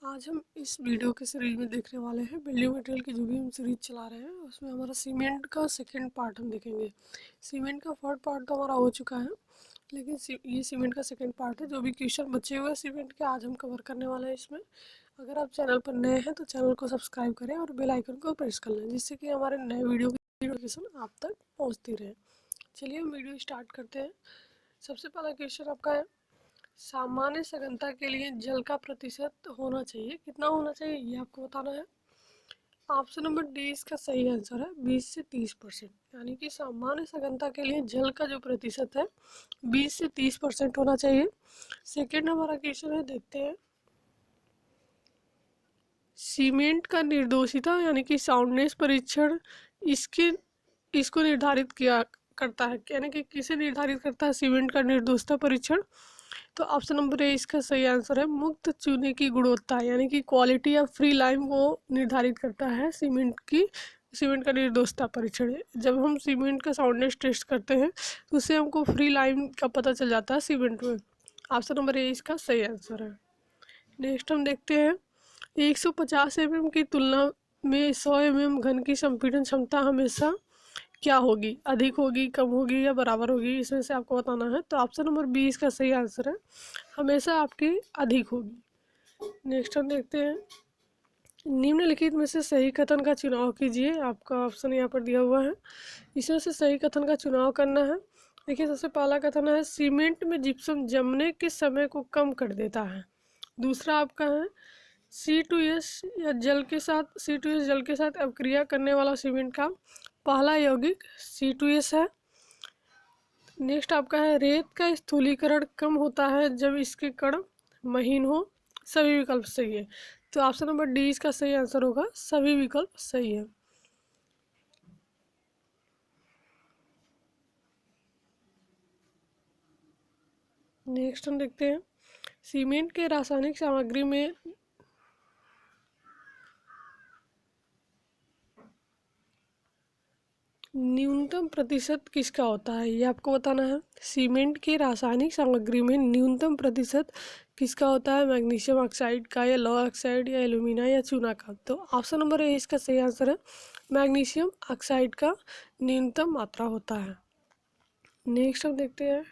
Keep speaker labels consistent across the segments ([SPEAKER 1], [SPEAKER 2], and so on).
[SPEAKER 1] आज हम इस वीडियो के सीरीज में देखने वाले हैं बिल्डिंग मटेरियल की जो भी हम सीरीज चला रहे हैं उसमें हमारा सीमेंट का सेकंड पार्ट हम देखेंगे। सीमेंट का फर्स्ट पार्ट तो हमारा हो चुका है, लेकिन ये सीमेंट का सेकंड पार्ट है। जो भी क्वेश्चन बचे हुए हैं सीमेंट के आज हम कवर करने वाले हैं इसमें। अगर आप चैनल पर नए हैं तो चैनल को सब्सक्राइब करें और बेल आइकन को प्रेस कर लें, जिससे कि हमारे नए वीडियो की नोटिफिकेशन आप तक पहुँचती रहे। चलिए हम वीडियो स्टार्ट करते हैं। सबसे पहला क्वेश्चन आपका है, सामान्य सघनता के लिए जल का प्रतिशत होना चाहिए, कितना होना चाहिए ये आपको बताना है। ऑप्शन नंबर डी इसका सही आंसर है 20 से 30%, यानी कि सामान्य सघनता के लिए जल का जो प्रतिशत है 20 से 30% होना चाहिए। सेकेंड हमारा क्वेश्चन है, देखते हैं। सीमेंट का निर्दोषिता यानी कि साउंडनेस परीक्षण इसके इसको निर्धारित किया करता है, यानी कि किसे निर्धारित करता है सीमेंट का निर्दोषता परीक्षण। तो ऑप्शन नंबर ए इसका सही आंसर है मुक्त चूने की गुणवत्ता यानी कि क्वालिटी या फ्री लाइम को निर्धारित करता है सीमेंट का निर्दोषता परीक्षण। जब हम सीमेंट का साउंडनेस टेस्ट करते हैं तो उससे हमको फ्री लाइम का पता चल जाता है सीमेंट में। ऑप्शन नंबर ए इसका सही आंसर है। नेक्स्ट हम देखते हैं, 150 mm की तुलना में 100 mm घन की संपीड़न क्षमता हमेशा क्या होगी, अधिक होगी, कम होगी या बराबर होगी, इसमें से आपको बताना है। तो ऑप्शन नंबर बी इसका सही आंसर है, हमेशा आपकी अधिक होगी। नेक्स्ट हम देखते हैं, निम्नलिखित में से सही कथन का चुनाव कीजिए। आपका ऑप्शन यहाँ पर दिया हुआ है, इसमें से सही कथन का चुनाव करना है। देखिए सबसे पहला कथन है, सीमेंट में जिप्सम जमने के समय को कम कर देता है। दूसरा आपका है, C2S जल के साथ अपक्रिया करने वाला सीमेंट का पहला यौगिक C2S है। नेक्स्ट आपका है, रेत का स्थूलीकरण कम होता है जब इसके कण महीन हो। सभी विकल्प सही है, तो ऑप्शन नंबर डी इसका सही आंसर होगा, सभी विकल्प सही है। नेक्स्ट हम देखते हैं, सीमेंट के रासायनिक सामग्री में न्यूनतम प्रतिशत किसका होता है, ये आपको बताना है। सीमेंट की रासायनिक सामग्री में न्यूनतम प्रतिशत किसका होता है, मैग्नीशियम ऑक्साइड का या लौह ऑक्साइड या एल्यूमिना या चूना का। तो ऑप्शन नंबर ए इसका सही आंसर है, मैग्नीशियम ऑक्साइड का न्यूनतम मात्रा होता है। नेक्स्ट हम देखते हैं,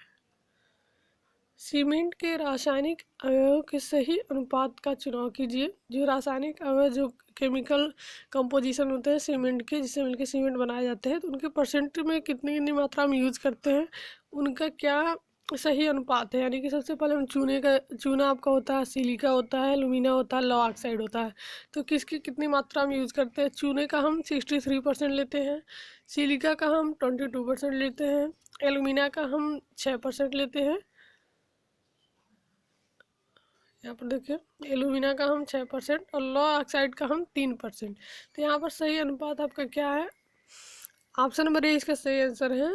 [SPEAKER 1] सीमेंट के रासायनिक अवयवों के सही अनुपात का चुनाव कीजिए। जो रासायनिक अवयव जो केमिकल कंपोजिशन होते हैं सीमेंट के, जिससे मिलकर सीमेंट बनाए जाते हैं, तो उनके परसेंट में कितनी कितनी मात्रा में यूज करते हैं, उनका क्या सही अनुपात है। यानी कि सबसे पहले हम चूना आपका होता है, सिलिका होता है, एल्यूमिना होता है, लौह ऑक्साइड होता है। तो किसकी कितनी मात्रा में यूज करते हैं, चूने का हम 63% लेते हैं, सिलिका का हम 22% लेते हैं, एल्यूमिना का हम 6% लेते हैं। यहाँ पर देखिए एलुमिना का हम 6% और लौह ऑक्साइड का हम 3%। तो यहाँ पर सही अनुपात आपका क्या है, ऑप्शन नंबर ए इसका सही आंसर है,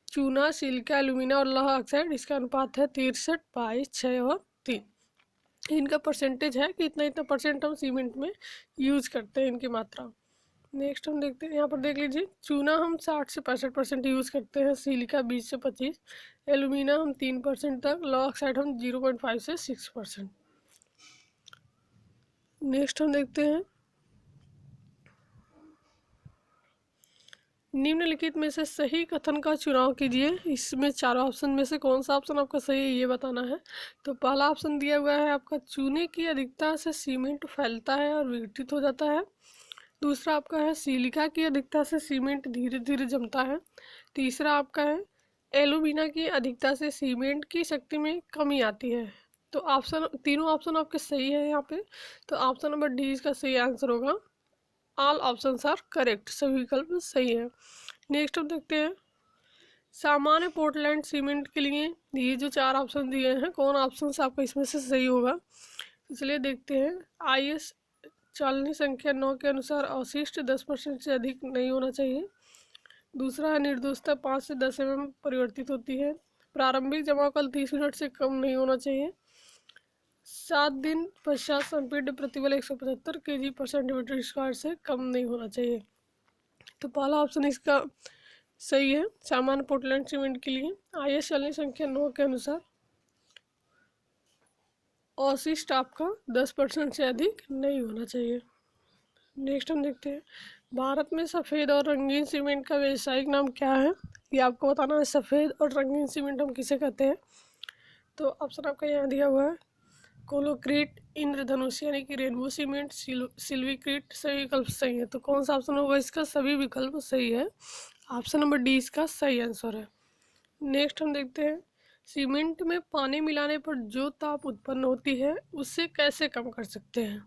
[SPEAKER 1] चूना, सिलिका, एलुमिना और लौह ऑक्साइड, इसका अनुपात है 63, 22, 6 और 3। इनका परसेंटेज है कि इतना इतना परसेंट हम सीमेंट में यूज करते हैं, इनकी मात्रा। नेक्स्ट हम देखते हैं, यहाँ पर देख लीजिए, चूना हम 60 से 65% यूज़ करते हैं, सिलिका 20 से 25, एलुमिना हम 3% तक, लॉ ऑक्साइड हम 0.5 से 6%। नेक्स्ट हम देखते हैं, निम्नलिखित में से सही कथन का चुनाव कीजिए। इसमें चारों ऑप्शन में से कौन सा ऑप्शन आपका सही है ये बताना है। तो पहला ऑप्शन दिया हुआ है आपका, चूने की अधिकता से सीमेंट फैलता है और विघटित हो जाता है। दूसरा आपका है, सिलिका की अधिकता से सीमेंट धीरे धीरे जमता है। तीसरा आपका है, एलुमिना की अधिकता से सीमेंट की शक्ति में कमी आती है। तो तीनों ऑप्शन आपके सही है यहाँ पे, तो ऑप्शन नंबर डी इसका सही आंसर होगा। ऑल ऑप्शंस आर करेक्ट, सभी विकल्प सही है। नेक्स्ट हम देखते हैं, सामान्य पोर्टलैंड सीमेंट के लिए ये जो चार ऑप्शन दिए हैं, कौन ऑप्शन आपका इसमें से सही होगा। तो चलिए देखते हैं, IS चालनी संख्या 9 के अनुसार अवशिष्ट 10% से अधिक नहीं होना चाहिए। दूसरा है, निर्दोषता 5 से 10 mm परिवर्तित होती है। प्रारंभिक जमावकल 30 मिनट से कम नहीं होना चाहिए। 7 दिन पश्चात संपीड्य प्रतिबल 175 kg/cm² से कम नहीं होना चाहिए। तो पहला ऑप्शन इसका सही है, सामान्य पोर्टलैंड सीमेंट के लिए IS चालनी संख्या 9 के अनुसार अवशिष्ट आपका 10% से अधिक नहीं होना चाहिए। नेक्स्ट हम देखते हैं, भारत में सफ़ेद और रंगीन सीमेंट का व्यावसायिक नाम क्या है? ये आपको बताना है, सफ़ेद और रंगीन सीमेंट हम किसे कहते हैं। तो ऑप्शन आपका यहाँ दिया हुआ है, कोलोक्रीट, इंद्रधनुष यानी कि रेनबो सीमेंट, सिल्वीक्रीट। सभी विकल्प सही है। तो कौन सा ऑप्शन होगा इसका? सभी विकल्प सही है। ऑप्शन नंबर डी इसका सही आंसर है। नेक्स्ट हम देखते हैं, सीमेंट में पानी मिलाने पर जो ताप उत्पन्न होती है उसे कैसे कम कर सकते हैं?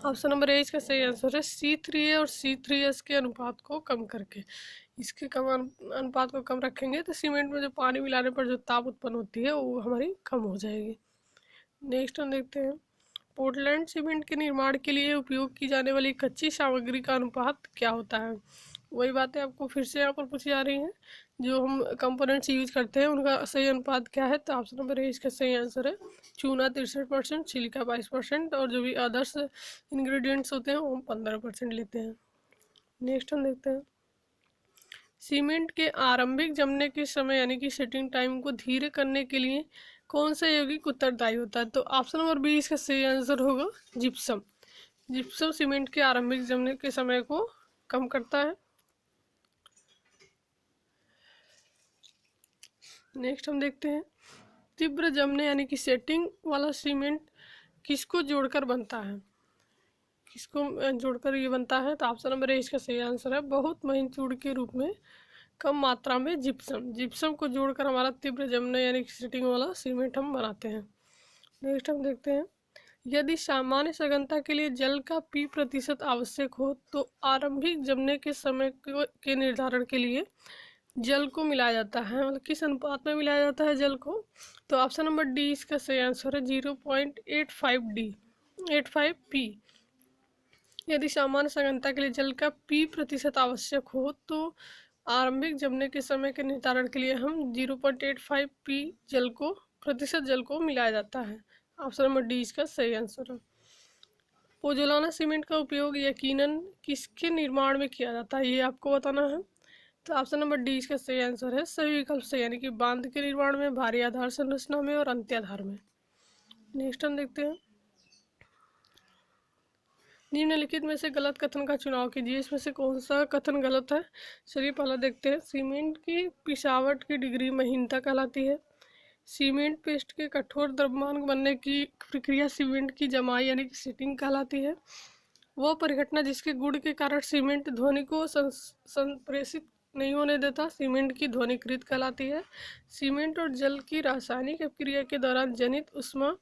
[SPEAKER 1] ऑप्शन नंबर ए इसका सही आंसर है, C3A और C3S के अनुपात को कम करके। इसके कम अनुपात को कम रखेंगे तो सीमेंट में जो पानी मिलाने पर जो ताप उत्पन्न होती है वो हमारी कम हो जाएगी। नेक्स्ट हम देखते हैं, पोर्टलैंड सीमेंट के निर्माण के लिए उपयोग की जाने वाली कच्ची सामग्री का अनुपात क्या होता है? वही बातें आपको फिर से यहाँ पर पूछी जा रही हैं, जो हम कंपोनेंट्स यूज करते हैं उनका सही अनुपात क्या है। तो ऑप्शन नंबर ए इसका सही आंसर है, चूना 63%, सिलिका 22% और जो भी अदर्स इंग्रेडिएंट्स होते हैं वो हम 15% लेते हैं। नेक्स्ट हम देखते हैं, सीमेंट के आरंभिक जमने के समय यानी कि सेटिंग टाइम को धीरे करने के लिए कौन सा यौगिक उत्तरदायी होता है? तो ऑप्शन नंबर बी इसका सही आंसर होगा, जिप्सम। जिप्सम सीमेंट के आरंभिक जमने के समय को कम करता है। नेक्स्ट हम देखते हैं, तीव्र जमने यानी कि सेटिंग वाला सीमेंट किसको जोड़कर बनता है? किसको जोड़कर ये बनता है? तो ऑप्शन नंबर ए इसका सही आंसर है, बहुत महीन चूड़ के रूप में कम मात्रा में जिप्सम। जिप्सम को जोड़कर हमारा तीव्र जमने यानी कि सेटिंग वाला सीमेंट हम बनाते हैं। नेक्स्ट हम देखते हैं, यदि सामान्य सघनता के लिए जल का P% आवश्यक हो तो आरंभिक जमने के समय के निर्धारण के लिए जल को मिलाया जाता है, मतलब किस अनुपात में मिलाया जाता है जल को? तो ऑप्शन नंबर डी इसका सही आंसर है, 0.85 पी। यदि सामान्य सघनता के लिए जल का P% आवश्यक हो तो आरंभिक जमने के समय के निर्धारण के लिए हम 0.85 पी जल को मिलाया जाता है। ऑप्शन नंबर डी इसका सही आंसर है। पोजोलाना सीमेंट का उपयोग यकीनन किसके निर्माण में किया जाता है? ये आपको बताना है। तो ऑप्शन नंबर डी इसका सही आंसर है, सभी विकल्प सही, यानी कि बांध के निर्माण में, भारी आधार संरचना में और अंत्याधार में। नेक्स्ट हम देखते हैं, निम्नलिखित में से गलत कथन का चुनाव कीजिए, इसमें से कौन सा कथन गलत है? चलिए पहला देखते हैं, सीमेंट की पिसावट की डिग्री महीनता कहलाती है। सीमेंट पेस्ट के कठोर द्रव्यमान बनने की प्रक्रिया सीमेंट की जमाई यानी कि सेटिंग कहलाती है। वह परिघटना जिसके गुण के कारण सीमेंट ध्वनि को संप्रेषित नहीं होने देता सीमेंट की ध्वनिकृत कहलाती है। सीमेंट और जल की रासायनिक अपक्रिया के दौरान जनित ऊष्मा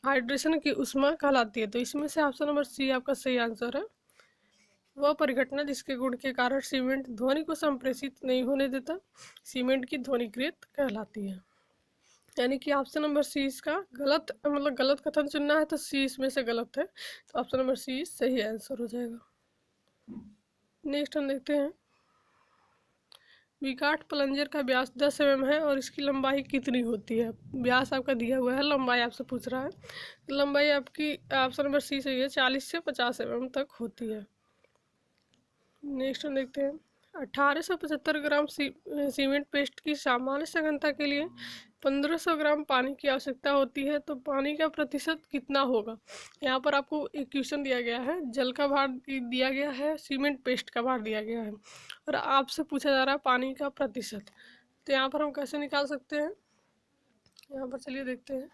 [SPEAKER 1] हाइड्रेशन की ऊष्मा कहलाती है। तो इसमें से ऑप्शन नंबर सी आपका सही आंसर है, वह परिघटना जिसके गुण के कारण सीमेंट ध्वनि को संप्रेषित नहीं होने देता सीमेंट की ध्वनिकृत कहलाती है। यानी कि ऑप्शन नंबर सी इसका गलत, मतलब गलत कथन चुनना है तो सी इसमें से गलत है, तो ऑप्शन नंबर सी सही आंसर हो जाएगा। नेक्स्ट हम देखते हैं, विकाट प्लंजर का व्यास 10 mm है और इसकी लंबाई कितनी होती है? व्यास आपका दिया हुआ है, लंबाई आपसे पूछ रहा है। लंबाई आपकी ऑप्शन नंबर सी सही है, 40 से 50 mm तक होती है। नेक्स्ट हम देखते हैं, 1875 ग्राम सीमेंट पेस्ट की सामान्य सघनता के लिए 1500 ग्राम पानी की आवश्यकता होती है, तो पानी का प्रतिशत कितना होगा? यहाँ पर आपको एक क्वेश्चन दिया गया है, जल का भार दिया गया है, सीमेंट पेस्ट का भार दिया गया है और आपसे पूछा जा रहा है पानी का प्रतिशत। तो यहाँ पर हम कैसे निकाल सकते हैं? यहाँ पर चलिए देखते हैं,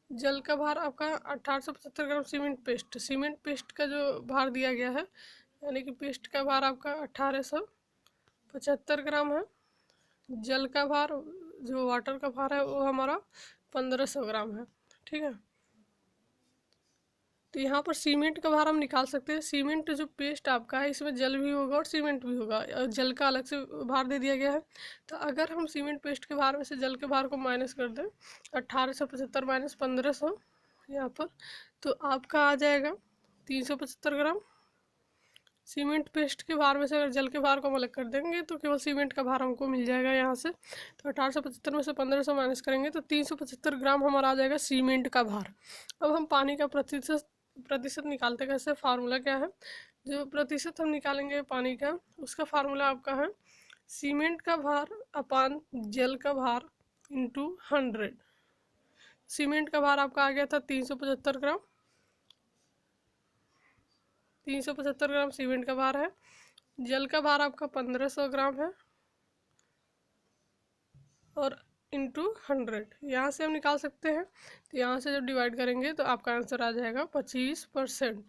[SPEAKER 1] जल का भार आपका 1875 ग्राम सीमेंट पेस्ट का जो भार दिया गया है, यानी कि पेस्ट का भार आपका 1875 ग्राम है। जल का भार, जो वाटर का भार है वो हमारा 1500 ग्राम है। ठीक है, तो यहाँ पर सीमेंट का भार हम निकाल सकते हैं। सीमेंट जो पेस्ट आपका है इसमें जल भी होगा और सीमेंट भी होगा, और जल का अलग से भार दे दिया गया है। तो अगर हम सीमेंट पेस्ट के भार में से जल के भार को माइनस कर दें, 1875 माइनस 1500 यहाँ पर, तो आपका आ जाएगा 375 ग्राम। सीमेंट पेस्ट के भार में से अगर जल के भार को हम अलग कर देंगे तो केवल सीमेंट का भार हमको मिल जाएगा यहाँ से। तो 1875 में से 1500 माइनस करेंगे तो 375 ग्राम हमारा आ जाएगा सीमेंट का भार। अब हम पानी का प्रतिशत निकालते कैसे? फार्मूला क्या है? जो प्रतिशत हम निकालेंगे पानी का, उसका फार्मूला आपका है सीमेंट का भार अपान जल का भार इंटू 100। सीमेंट का भार आपका आ गया था 375 ग्राम। 375 ग्राम सीमेंट का भार है। जल का भार आपका 1500 ग्राम है, और इंटू 100 यहाँ से हम निकाल सकते हैं। तो यहाँ से जब डिवाइड करेंगे तो आपका आंसर आ जाएगा 25%।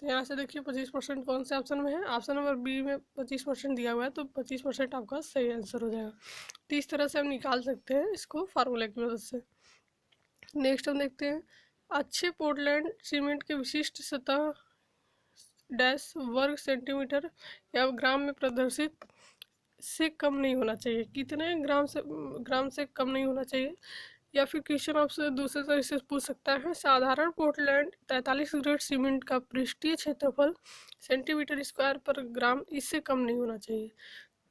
[SPEAKER 1] तो यहाँ से देखिए 25% कौन से ऑप्शन में है, ऑप्शन नंबर बी में 25% दिया हुआ है, तो 25% आपका सही आंसर हो जाएगा। तो इस तरह से हम निकाल सकते हैं इसको फार्मूले की मदद से। नेक्स्ट हम देखते हैं, अच्छे पोर्टलैंड सीमेंट के विशिष्ट सतह डैश वर्ग सेंटीमीटर या ग्राम में प्रदर्शित से कम नहीं होना चाहिए। कितने ग्राम से कम नहीं होना चाहिए, या फिर क्वेश्चन आपसे दूसरे तरह से पूछ सकता है, साधारण पोर्टलैंड 43 ग्रेड सीमेंट का पृष्ठीय क्षेत्रफल सेंटीमीटर स्क्वायर पर ग्राम इससे कम नहीं होना चाहिए।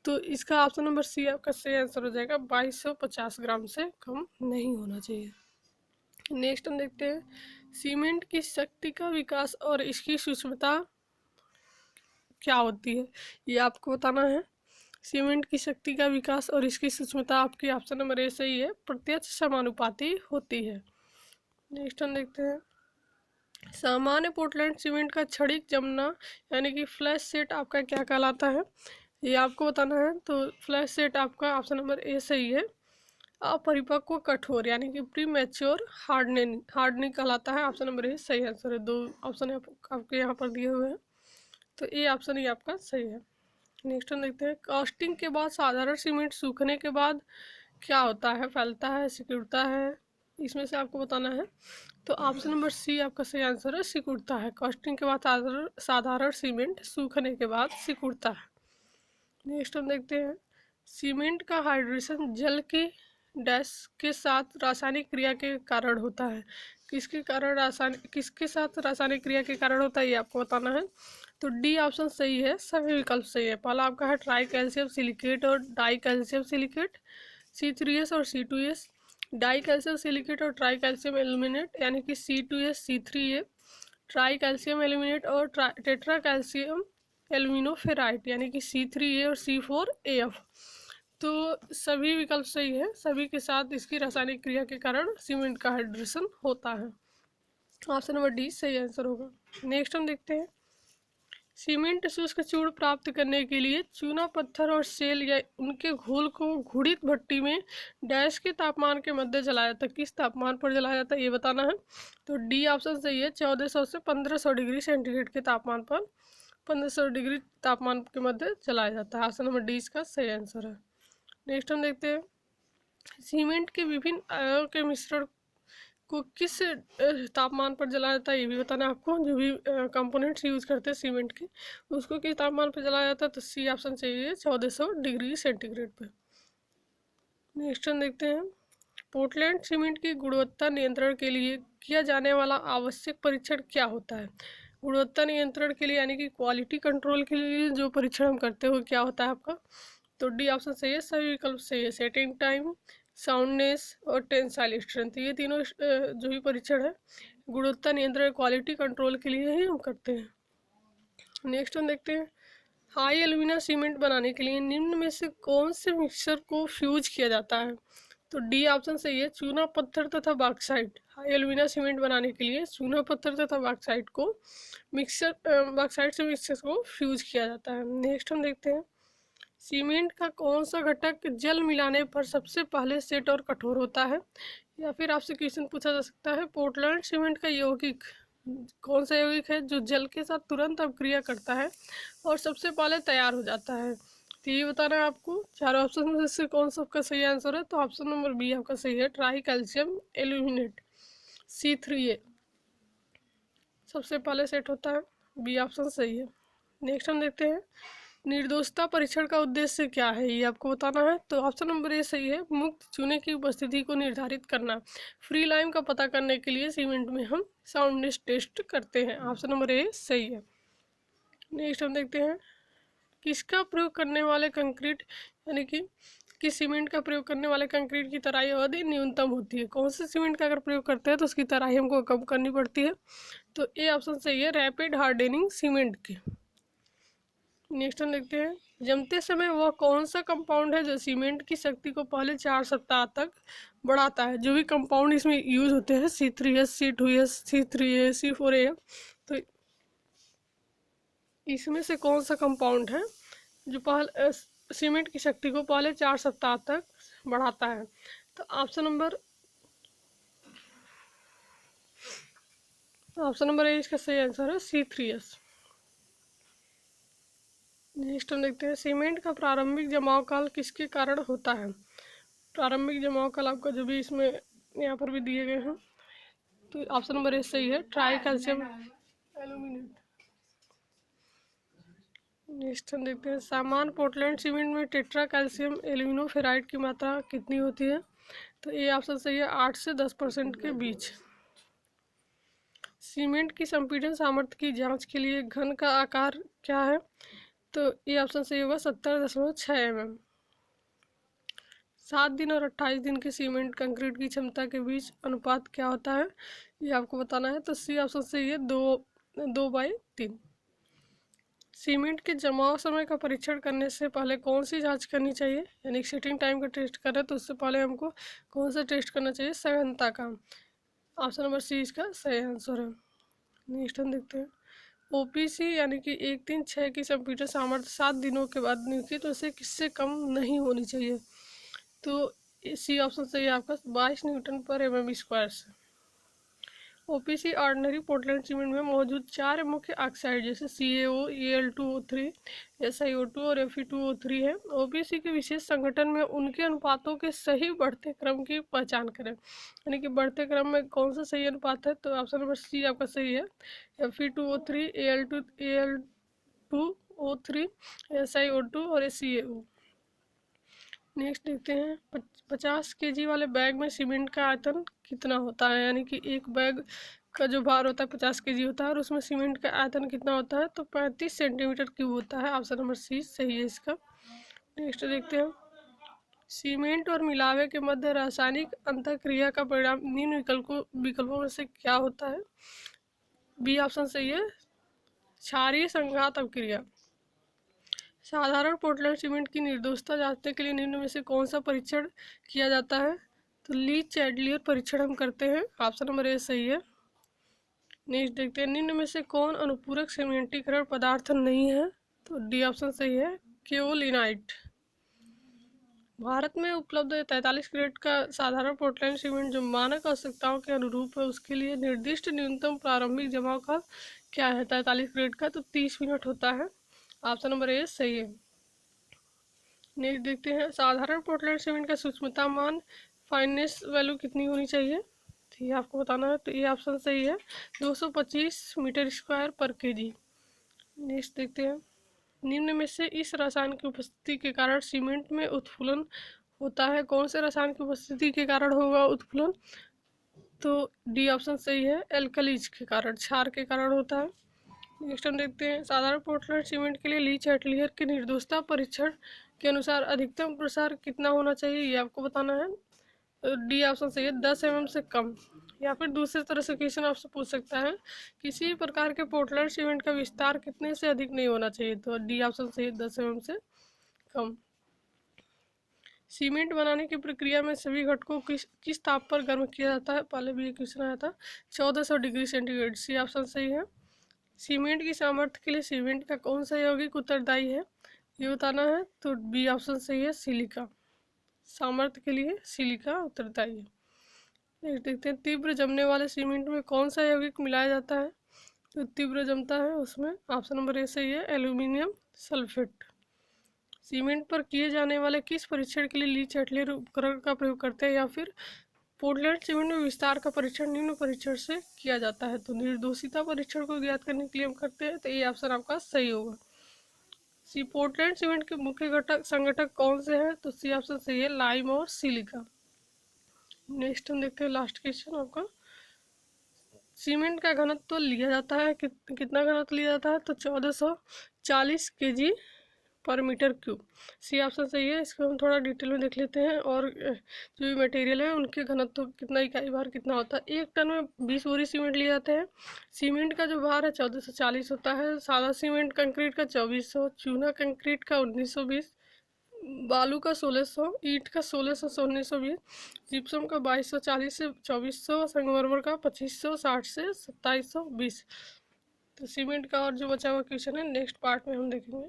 [SPEAKER 1] तो इसका ऑप्शन नंबर सी आपका सही आंसर हो जाएगा, 2250 ग्राम से कम नहीं होना चाहिए। नेक्स्ट हम देखते हैं, सीमेंट की शक्ति का विकास और इसकी सूक्ष्मता क्या होती है, ये आपको बताना है। सीमेंट की शक्ति का विकास और इसकी सूक्ष्मता आपकी ऑप्शन नंबर ए सही है, प्रत्यक्ष समानुपाती होती है। नेक्स्ट हम देखते हैं, सामान्य पोर्टलैंड सीमेंट का क्षणिक जमना यानी कि फ्लैश सेट आपका क्या कहलाता है, ये आपको बताना है। तो फ्लैश सेट आपका ऑप्शन नंबर ए सही है, अपरिपक्व कठोर यानी कि प्री मैच्योर हार्डनिंग कहलाता है। ऑप्शन नंबर ए सही आंसर है। दो ऑप्शन आपके यहाँ पर दिए हुए हैं, तो ए ऑप्शन ही आपका सही है। नेक्स्ट हम देखते हैं, कास्टिंग के बाद साधारण सीमेंट सूखने के बाद क्या होता है, फैलता है, सिकुड़ता है, इसमें से आपको बताना है। तो ऑप्शन नंबर सी आपका सही आंसर है, सिकुड़ता है। कास्टिंग के बाद साधारण सीमेंट सूखने के बाद सिकुड़ता है। नेक्स्ट हम देखते हैं, सीमेंट का हाइड्रेशन जल की डैश के साथ रासायनिक क्रिया के कारण होता है। किसके साथ रासायनिक क्रिया के कारण होता है, ये आपको बताना है। तो डी ऑप्शन सही है, सभी विकल्प सही है। पहला आपका है ट्राई कैल्शियम सिलिकेट और डाई कैल्शियम सिलिकेट, C3S और C2S, डाई कैल्शियम सिलिकेट और ट्राई कैल्शियम एल्यूमिनेट यानी कि C2S C3A, try calcium aluminate और टेट्रा कैल्शियम एल्यूमिनोफेराइट यानी कि C3A और C4AF। तो सभी विकल्प सही है, सभी के साथ इसकी रासायनिक क्रिया के कारण सीमेंट का हाइड्रेशन होता है। ऑप्शन नंबर डी सही आंसर होगा। नेक्स्ट हम देखते हैं, सीमेंट शुष्क चूर्ण प्राप्त करने के लिए चूना पत्थर और सेल या उनके घोल को घुड़ित भट्टी में डैश के तापमान के मध्य जलाया जाता है। किस तापमान पर जलाया जाता है, ये बताना है। तो डी ऑप्शन सही है, 1400 से 1500 डिग्री सेंटीग्रेड के तापमान पर 1500 डिग्री तापमान के मध्य जलाया जाता है। ऑप्शन नंबर डी इसका सही आंसर है। नेक्स्ट हम देखते हैं, सीमेंट के विभिन्न अयनों के मिश्रण को किस तापमान पर जलाया जाता है, ये भी बताना है आपको। जो भी कंपोनेंट्स यूज करते हैं सीमेंट के, उसको किस तापमान पर जलाया जाता है, तो सी ऑप्शन चाहिए, 1400 डिग्री सेंटीग्रेड पर। नेक्स्ट हम देखते हैं, पोर्टलैंड सीमेंट की गुणवत्ता नियंत्रण के लिए किया जाने वाला आवश्यक परीक्षण क्या होता है। गुणवत्ता नियंत्रण के लिए यानी कि क्वालिटी कंट्रोल के लिए जो परीक्षण हम करते हो क्या होता है आपका, तो डी ऑप्शन सही है, सभी विकल्प सही है। सेटिंग टाइम, साउंडनेस और टेंसाइल स्ट्रेंथ, ये तीनों जो भी परीक्षण है गुणवत्ता नियंत्रण क्वालिटी कंट्रोल के लिए ही हम करते हैं। नेक्स्ट हम देखते हैं, हाई एल्यूमिना सीमेंट बनाने के लिए निम्न में से कौन से मिक्सर को फ्यूज किया जाता है, तो डी ऑप्शन सही है, चूना पत्थर तथा बॉक्साइट। हाई एल्यूमिना सीमेंट बनाने के लिए चूना पत्थर तथा बॉक्साइट से मिक्सर को फ्यूज किया जाता है। नेक्स्ट हम देखते हैं, सीमेंट का कौन सा घटक जल मिलाने पर सबसे पहले सेट और कठोर होता है, या फिर आपसे क्वेश्चन पूछा जा सकता है, पोर्टलैंड सीमेंट का यौगिक कौन सा यौगिक है जो जल के साथ तुरंत अभिक्रिया करता है और सबसे पहले तैयार हो जाता है। तो ये बताना है आपको, चारों ऑप्शन में से कौन सा आपका सही आंसर है। तो ऑप्शन नंबर बी आपका सही है, ट्राई कैल्शियम एल्यूमिनेट C3A सबसे पहले सेट होता है, बी ऑप्शन सही है। नेक्स्ट हम देखते हैं, निर्दोषता परीक्षण का उद्देश्य क्या है, ये आपको बताना है। तो ऑप्शन नंबर ए सही है, मुक्त चूने की उपस्थिति को निर्धारित करना। फ्री लाइम का पता करने के लिए सीमेंट में हम साउंडनेस टेस्ट करते हैं। ऑप्शन नंबर ए सही है। नेक्स्ट हम देखते हैं, किसका प्रयोग करने वाले कंक्रीट यानी कि किस सीमेंट का प्रयोग करने वाले कंक्रीट की तराई अवधि न्यूनतम होती है। कौन से सीमेंट का अगर प्रयोग करते हैं तो उसकी तराई हमको कम करनी पड़ती है। तो ए ऑप्शन सही है, रैपिड हार्डनिंग सीमेंट की। नेक्स्ट हम देखते हैं, जमते समय वह कौन सा कंपाउंड है जो सीमेंट की शक्ति को पहले 4 सप्ताह तक बढ़ाता है। जो भी कंपाउंड इसमें यूज होते हैं C3H, C2H, C3A, C4A, तो इसमें से कौन सा कंपाउंड है जो पहले सीमेंट की शक्ति को पहले 4 सप्ताह तक बढ़ाता है। तो ऑप्शन नंबर ए इसका सही आंसर है C3H। नेक्स्ट हम देखते हैं, सीमेंट का प्रारंभिक जमाव काल किसके कारण होता है। प्रारंभिक जमाव काल आपका जो भी इसमें यहाँ पर भी दिए गए हैं, तो ऑप्शन नंबर ए सही है, ट्राई कैल्शियम एल्यूमिनेट। नेक्स्ट हम देखते हैं, सामान्य पोर्टलैंड सीमेंट में टेट्रा कैल्शियम एल्यूमिनोफेराइड की मात्रा कितनी होती है। तो ये ऑप्शन सही है, 8 से 10% के बीच। सीमेंट की संपीड़न सामर्थ्य की जांच के लिए घन का आकार क्या है। तो ये ऑप्शन सही होगा, 70.6 mm। 7 दिन और 28 दिन के सीमेंट कंक्रीट की क्षमता के बीच अनुपात क्या होता है, ये आपको बताना है। तो सी ऑप्शन सही है, 2/3। सीमेंट के जमाव समय का परीक्षण करने से पहले कौन सी जांच करनी चाहिए, यानी सेटिंग टाइम का टेस्ट करें तो उससे पहले हमको कौन सा टेस्ट करना चाहिए, सघनता का। ऑप्शन नंबर सी इसका सही आंसर है। नेक्स्ट हम देखते हैं, ओपीसी यानी कि 136 की संपीड़न सामर्थ्य 7 दिनों के बाद निकली तो इसे किससे कम नहीं होनी चाहिए। तो सी ऑप्शन सही है आपका, 22 Nm/mm² से। ओपीसी ऑर्डिनरी पोर्टलैंड सीमेंट में मौजूद 4 मुख्य ऑक्साइड जैसे CaO, Al2O3, SiO2 और Fe2O3 है। ओपीसी के विशेष संगठन में उनके अनुपातों के सही बढ़ते क्रम की पहचान करें, यानी कि बढ़ते क्रम में कौन सा सही अनुपात है। तो ऑप्शन नंबर सी आपका सही है, Fe2O3, Al2O3, SiO2 और CaO। नेक्स्ट देखते हैं, 50 kg वाले बैग में सीमेंट का आयतन कितना होता है, यानी कि एक बैग का जो भार होता है 50 kg होता है और उसमें सीमेंट का आयतन कितना होता है। तो 35 सेंटीमीटर क्यूब होता है। ऑप्शन नंबर सी सही है इसका। नेक्स्ट देखते हैं, सीमेंट और मिलावे के मध्य रासायनिक अंतःक्रिया का परिणाम निम्न विकल्पों में से क्या होता है। बी ऑप्शन सही है, क्षारीय संघात अपक्रिया। साधारण पोर्टलैंड सीमेंट की निर्दोषता जांचने के लिए निम्न में से कौन सा परीक्षण किया जाता है। तो ली चैडलियर परीक्षण हम करते हैं। ऑप्शन नंबर ए सही है। नेक्स्ट देखते हैं, निम्न में से कौन अनुपूरक सीमेंटीकरण पदार्थ नहीं है। तो डी ऑप्शन सही है, केओलिनाइट। भारत में उपलब्ध 43 ग्रेड का साधारण पोर्टलैंड सीमेंट जो मानक आवश्यकताओं के अनुरूप है उसके लिए निर्दिष्ट न्यूनतम प्रारंभिक जमाव का क्या है 43 ग्रेड का। तो 30 मिनट होता है। ऑप्शन नंबर ए सही है। नेक्स्ट देखते हैं, साधारण पोर्टलैंड सीमेंट का सूक्ष्मता मान फाइननेस वैल्यू कितनी होनी चाहिए, तो ये आपको बताना है। तो ये ऑप्शन सही है, 225 मीटर/kg। नेक्स्ट देखते हैं, निम्न में से इस रसायन की उपस्थिति के कारण सीमेंट में उत्फुलन होता है, कौन से रसायन की उपस्थिति के कारण होगा उत्फुलन। तो डी ऑप्शन सही है, एल्कलीज के कारण, क्षार के कारण होता है। नेक्स्ट हम देखते हैं, साधारण पोर्टलैंड सीमेंट के लिए ली चैटलियर के निर्दोषता परीक्षण के अनुसार अधिकतम प्रसार कितना होना चाहिए, ये आपको बताना है। तो डी ऑप्शन सही है, 10 mm से कम। या फिर दूसरे तरह से क्वेश्चन आपसे पूछ सकता है, किसी प्रकार के पोर्टलैंड सीमेंट का विस्तार कितने से अधिक नहीं होना चाहिए। तो डी ऑप्शन सही है, 10 mm से कम। सीमेंट बनाने की प्रक्रिया में सभी घटकों को किस ताप पर गर्म किया जाता है, पहले भी ये क्वेश्चन आया था, 1400 डिग्री सेंटीग्रेड। सी ऑप्शन सही है। सीमेंट की सामर्थ्य के लिए सीमेंट का कौन सा यौगिक उत्तरदायी है, ये बताना है। तो बी ऑप्शन सही है, सिलिका। सामर्थ्य के लिए सिलिका उत्तरदायी है। नेक्स्ट देखते हैं, तीव्र जमने वाले सीमेंट में कौन सा यौगिक मिलाया जाता है। तो तीव्र जमता है उसमें, ऑप्शन नंबर ए सही है, एल्यूमिनियम सल्फेट। सीमेंट पर किए जाने वाले किस परीक्षण के लिए ली चैटलियर उपकरण का प्रयोग करते हैं, या फिर पोर्टलैंड सीमेंट में विस्तार का परीक्षण निम्न परीक्षण से किया जाता है। तो निर्दोषिता परीक्षण को ज्ञात करने के लिए हम करते हैं। तो ये ऑप्शन आपका सही होगा। सी पोर्टलैंड सीमेंट के मुख्य घटक संगठक कौन से हैं। तो सी ऑप्शन सही है, लाइम और सिलिका। नेक्स्ट हम देखते हैं, लास्ट क्वेश्चन आपका, सीमेंट का घनत्व लिया जाता है कितना घनत्व लिया जाता है। तो 1440 kg पर मीटर क्यूब। सी ऑप्शन सही है। इसको हम थोड़ा डिटेल में देख लेते हैं। और जो भी मटेरियल है उनके घनत्व कितना, इकाई भार कितना होता है। 1 टन में 20 बोरी सीमेंट लिए जाते हैं। सीमेंट का जो भार है 1440 होता है। सादा सीमेंट कंक्रीट का 2400, चूना कंक्रीट का 1920, बालू का 1600, ईंट का 1600 से 1920, जिप्सम का 2240 से 2400, संगमरमर का 2560 से 2720। तो सीमेंट का और जो बचा हुआ क्वेश्चन है नेक्स्ट पार्ट में हम देखेंगे।